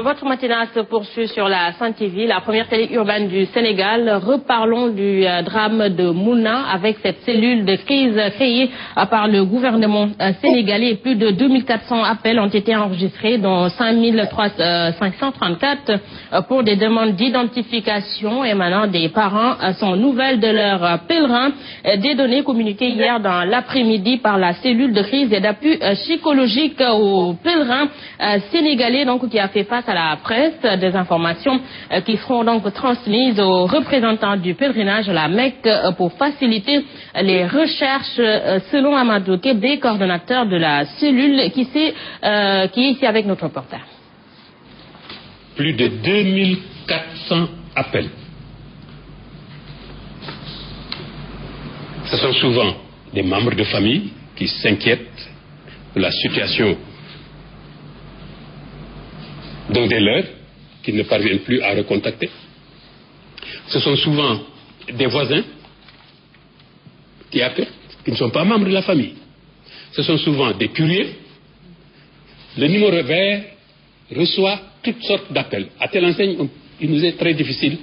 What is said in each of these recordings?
Votre matinale se poursuit sur la Sen TV, la première télé urbaine du Sénégal. Reparlons du drame de Mouna avec cette cellule de crise créée par le gouvernement sénégalais. Plus de 2400 appels ont été enregistrés, dont 534 pour des demandes d'identification émanant des parents sans nouvelles de leurs pèlerins. Des données communiquées hier dans l'après-midi par la cellule de crise et d'appui psychologique aux pèlerins sénégalais donc, qui a fait face à la presse, des informations qui seront donc transmises aux représentants du pèlerinage à la Mecque pour faciliter les recherches, selon Amadou Kébé, coordonnateur de la cellule qui est ici avec notre reporter. Plus de 2400 appels. Ce sont souvent des membres de famille qui s'inquiètent de la situation d'un des leurs qui ne parviennent plus à recontacter. Ce sont souvent des voisins qui appellent, qui ne sont pas membres de la famille. Ce sont souvent des curieux. Le numéro vert reçoit toutes sortes d'appels. À telle enseigne, il nous est très difficile.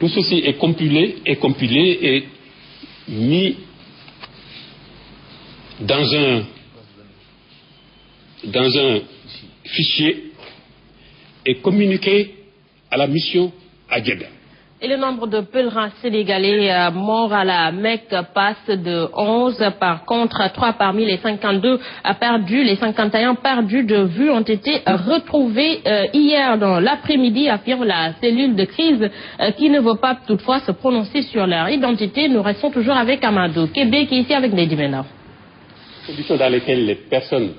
Tout ceci est compilé et mis dans un fichier et communiqué à la mission à Djeddah. Et le nombre de pèlerins sénégalais morts à la Mecque passe de 11. Par contre, 3 parmi les 52 perdus, les 51 perdus de vue ont été retrouvés hier dans l'après-midi, affirme la cellule de crise qui ne veut pas toutefois se prononcer sur leur identité. Nous restons toujours avec Amadou Kébé qui est ici avec Lady Ménard. Les conditions dans lesquelles les personnes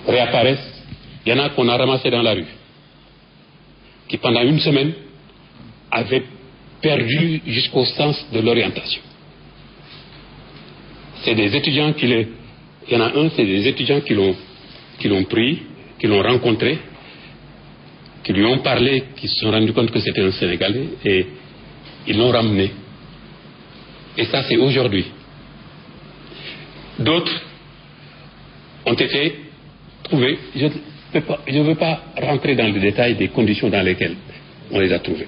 réapparaissent, il y en a qu'on a ramassé dans la rue, qui pendant une semaine avaient perdu jusqu'au sens de l'orientation. C'est des étudiants il y en a un, c'est des étudiants qui l'ont pris, qui l'ont rencontré, qui lui ont parlé, qui se sont rendus compte que c'était un Sénégalais et ils l'ont ramené. Et ça, c'est aujourd'hui. D'autres ont été trouvés. Je ne veux pas rentrer dans le détail des conditions dans lesquelles on les a trouvés.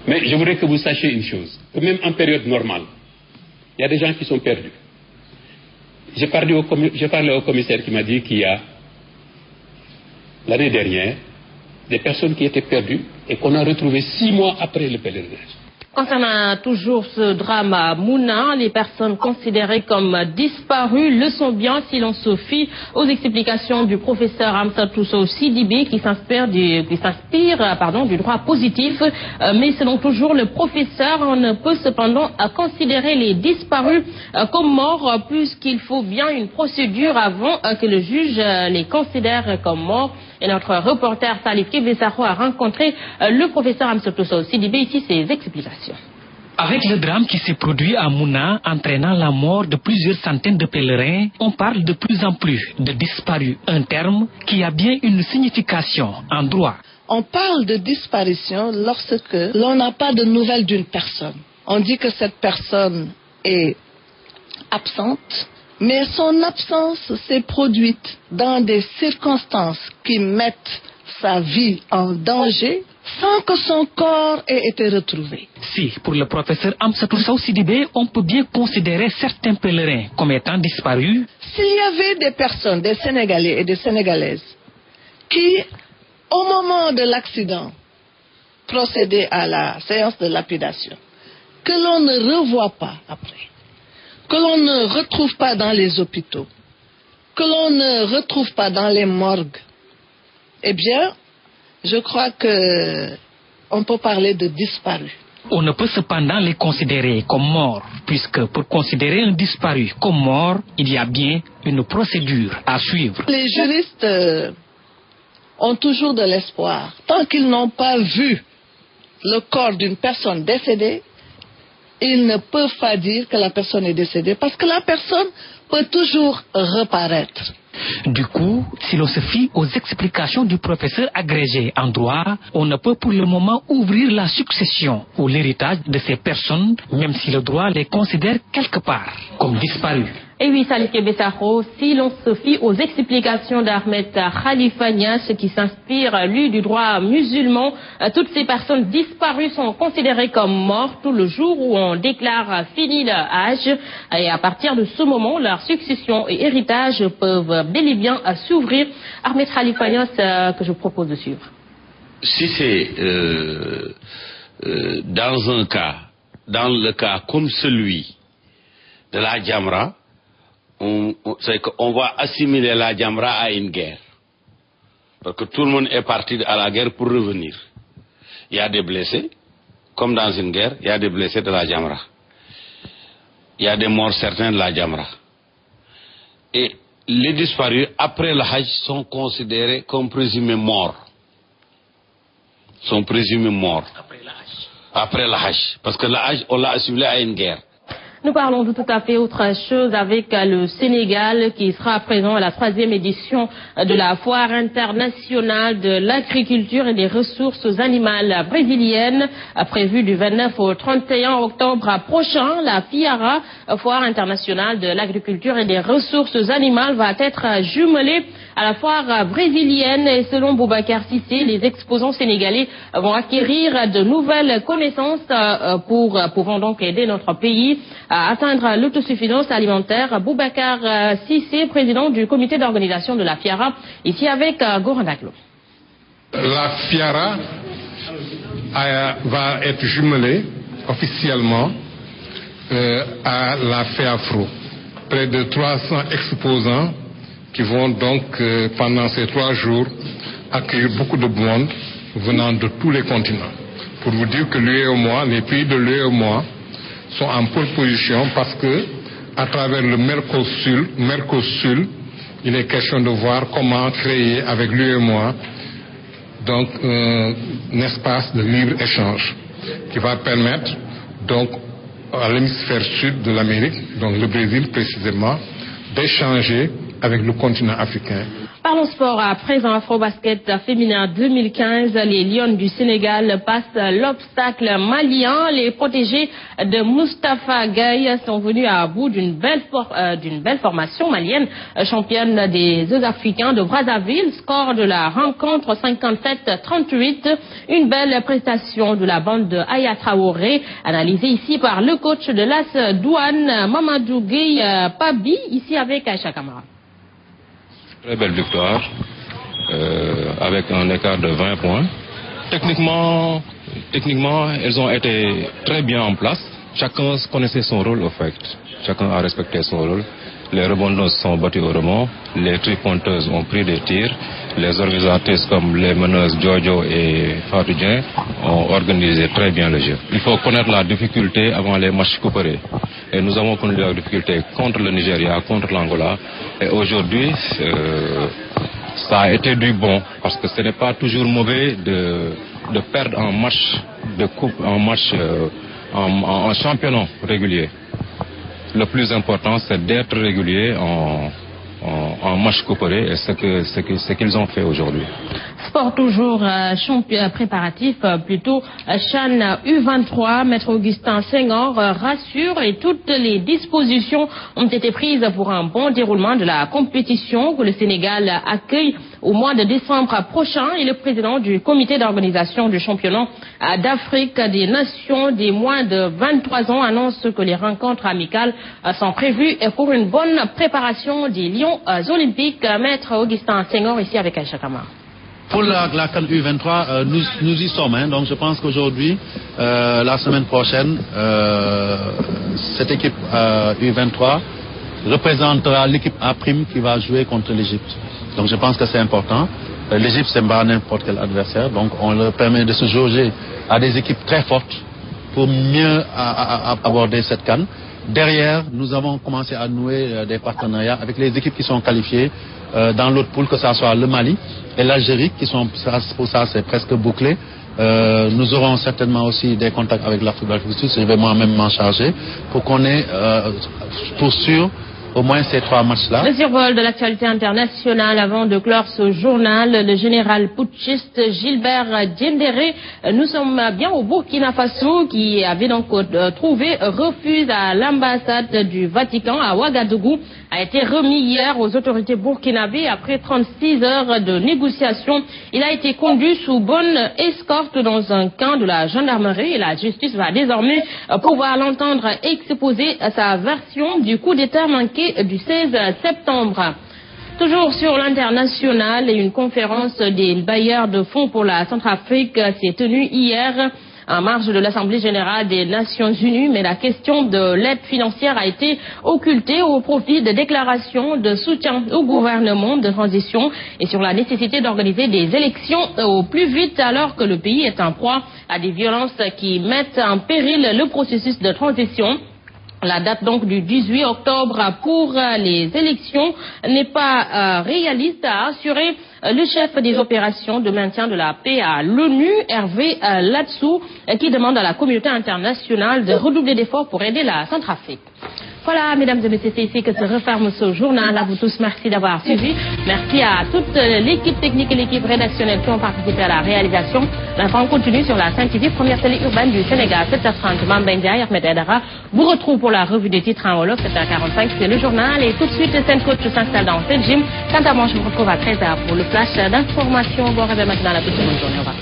Mais je voudrais que vous sachiez une chose, que même en période normale, il y a des gens qui sont perdus. J'ai parlé au commissaire qui m'a dit qu'il y a, l'année dernière, des personnes qui étaient perdues et qu'on a retrouvées 6 mois après le pèlerinage. Concernant toujours ce drame à Mouna, les personnes considérées comme disparues le sont bien si l'on se fie aux explications du professeur Amsatou Sow Sidibé qui s'inspire du droit positif. Mais selon toujours le professeur, on ne peut cependant considérer les disparus comme morts puisqu'il faut bien une procédure avant que le juge les considère comme morts. Et notre reporter Salif Kébessaro a rencontré le professeur Amsatou Sow Sidibé. Ici, ses explications. Avec le drame qui s'est produit à Mouna, entraînant la mort de plusieurs centaines de pèlerins, on parle de plus en plus de disparus, un terme qui a bien une signification en droit. On parle de disparition lorsque l'on n'a pas de nouvelles d'une personne. On dit que cette personne est absente, mais son absence s'est produite dans des circonstances qui mettent sa vie en danger sans que son corps ait été retrouvé. Si, pour le professeur Amsatou Sow Sidibé, on peut bien considérer certains pèlerins comme étant disparus. S'il y avait des personnes, des Sénégalais et des Sénégalaises, qui, au moment de l'accident, procédaient à la séance de lapidation, que l'on ne revoit pas après, que l'on ne retrouve pas dans les hôpitaux, que l'on ne retrouve pas dans les morgues, eh bien, je crois qu'on peut parler de disparus. On ne peut cependant les considérer comme morts, puisque pour considérer un disparu comme mort, il y a bien une procédure à suivre. Les juristes ont toujours de l'espoir. Tant qu'ils n'ont pas vu le corps d'une personne décédée, ils ne peuvent pas dire que la personne est décédée, parce que la personne peut toujours reparaître. Du coup, si l'on se fie aux explications du professeur agrégé en droit, on ne peut pour le moment ouvrir la succession ou l'héritage de ces personnes, même si le droit les considère quelque part comme disparus. Et oui, Salif Kébé-Sakho, si l'on se fie aux explications d'Ahmed Khalifa Niasse qui s'inspire, lui, du droit musulman, toutes ces personnes disparues sont considérées comme mortes le jour où on déclare fini le Hajj. Et à partir de ce moment, leur succession et héritage peuvent bel et bien s'ouvrir. Ahmed Khalifa Niasse, que je propose de suivre. Si c'est dans le cas comme celui de la Jamra, c'est qu'on va assimiler la Jamra à une guerre. Parce que tout le monde est parti à la guerre pour revenir. Il y a des blessés, comme dans une guerre, il y a des blessés de la Jamra. Il y a des morts certains de la Jamra. Et les disparus, après le Hajj, sont considérés comme présumés morts. Sont présumés morts. Après le Hajj. Parce que le Hajj, on l'a assimilé à une guerre. Nous parlons de tout à fait autre chose avec le Sénégal qui sera présent à la 3e édition de la Foire internationale de l'agriculture et des ressources animales brésiliennes, prévue du 29 au 31 octobre prochain. La FIARA, Foire internationale de l'agriculture et des ressources animales, va être jumelée à la foire brésilienne et selon Boubacar Cissé, les exposants sénégalais vont acquérir de nouvelles connaissances pouvant donc aider notre pays à atteindre l'autosuffisance alimentaire. Boubacar Cissé, président du comité d'organisation de la FIARA, ici avec Goran Daglo. La FIARA va être jumelée officiellement à la FEAFRO. Près de 300 exposants qui vont donc pendant ces 3 jours accueillir beaucoup de monde venant de tous les continents. Pour vous dire que l'UEMOA, les pays de l'UEMOA sont en pole position parce que à travers le Mercosur, il est question de voir comment créer avec l'UEMOA donc un espace de libre-échange qui va permettre donc à l'hémisphère sud de l'Amérique, donc le Brésil précisément, d'échanger avec le continent africain. Parlons sport à présent. Afrobasket féminin 2015. Les Lions du Sénégal passent l'obstacle malien. Les protégés de Moustapha Gaye sont venus à bout d'une belle formation malienne, championne des Jeux africains de Brazzaville. Score de la rencontre 57-38. Une belle prestation de la bande de Aya Traoré, analysée ici par le coach de l'AS Douane, Mamadou Gueye Pabi, ici avec Aïcha Kamara. Très belle victoire, avec un écart de 20 points. Techniquement, elles ont été très bien en place. Chacun connaissait son rôle, au fait. Chacun a respecté son rôle. Les rebondeuses sont battues au rebond. Les triponteuses ont pris des tirs. Les organisatrices comme les meneuses Jojo et Fatou Dieng ont organisé très bien le jeu. Il faut connaître la difficulté avant les matchs couperés. Et nous avons connu la difficulté contre le Nigeria, contre l'Angola. Et aujourd'hui, ça a été du bon. Parce que ce n'est pas toujours mauvais de perdre un match de coupe, un match en championnat régulier. Le plus important, c'est d'être régulier en match couperé, et ce qu'ils ont fait aujourd'hui. Sport toujours, préparatif plutôt, Chan U23, Maître Augustin Senghor rassure et toutes les dispositions ont été prises pour un bon déroulement de la compétition que le Sénégal accueille au mois de décembre prochain. Et le président du comité d'organisation du championnat d'Afrique des Nations des moins de 23 ans annonce que les rencontres amicales sont prévues pour une bonne préparation des Lions olympiques. Maître Augustin Senghor ici avec Aïcha Kamara. Pour la CAN U23, nous y sommes. Donc je pense qu'aujourd'hui, la semaine prochaine, cette équipe U23 représentera l'équipe A' qui va jouer contre l'Égypte. Donc je pense que c'est important. L'Égypte, c'est pas n'importe quel adversaire. Donc on leur permet de se jauger à des équipes très fortes pour mieux aborder cette CAN. Derrière, nous avons commencé à nouer des partenariats avec les équipes qui sont qualifiées dans l'autre poule, que ce soit le Mali et l'Algérie, qui sont, pour ça c'est presque bouclé. Nous aurons certainement aussi des contacts avec l'Afrique du Sud, je vais moi-même m'en charger, pour qu'on ait pour sûr au moins ces 3 matchs-là. Le survol de l'actualité internationale avant de clore ce journal, le général putschiste Gilbert Diendéré, nous sommes bien au Burkina Faso qui avait donc trouvé refuge à l'ambassade du Vatican à Ouagadougou, a été remis hier aux autorités burkinabées après 36 heures de négociations. Il a été conduit sous bonne escorte dans un camp de la gendarmerie et la justice va désormais pouvoir l'entendre exposer sa version du coup d'État manqué du 16 septembre. Toujours sur l'international, une conférence des bailleurs de fonds pour la Centrafrique s'est tenue hier en marge de l'Assemblée générale des Nations Unies, mais la question de l'aide financière a été occultée au profit de déclarations de soutien au gouvernement de transition et sur la nécessité d'organiser des élections au plus vite alors que le pays est en proie à des violences qui mettent en péril le processus de transition. La date donc du 18 octobre pour les élections n'est pas réaliste, a assuré le chef des opérations de maintien de la paix à l'ONU, Hervé Latsou, qui demande à la communauté internationale de redoubler d'efforts pour aider la Centrafrique. Voilà, mesdames et messieurs, c'est ici que se referme ce journal. À vous tous, merci d'avoir suivi. Merci à toute l'équipe technique et l'équipe rédactionnelle qui ont participé à la réalisation. L'info continue sur la 5 TV, première télé urbaine du Sénégal, 7h30. Mambendia, Ahmed Edara vous retrouve pour la revue des titres en Wolof, 7h45, c'est le journal. Et tout de suite, Sainte-Côte s'installe dans cette gym. Quant à moi, je vous retrouve à 13h pour le flash d'information. Bon réveil maintenant à toute bonne journée. Au revoir.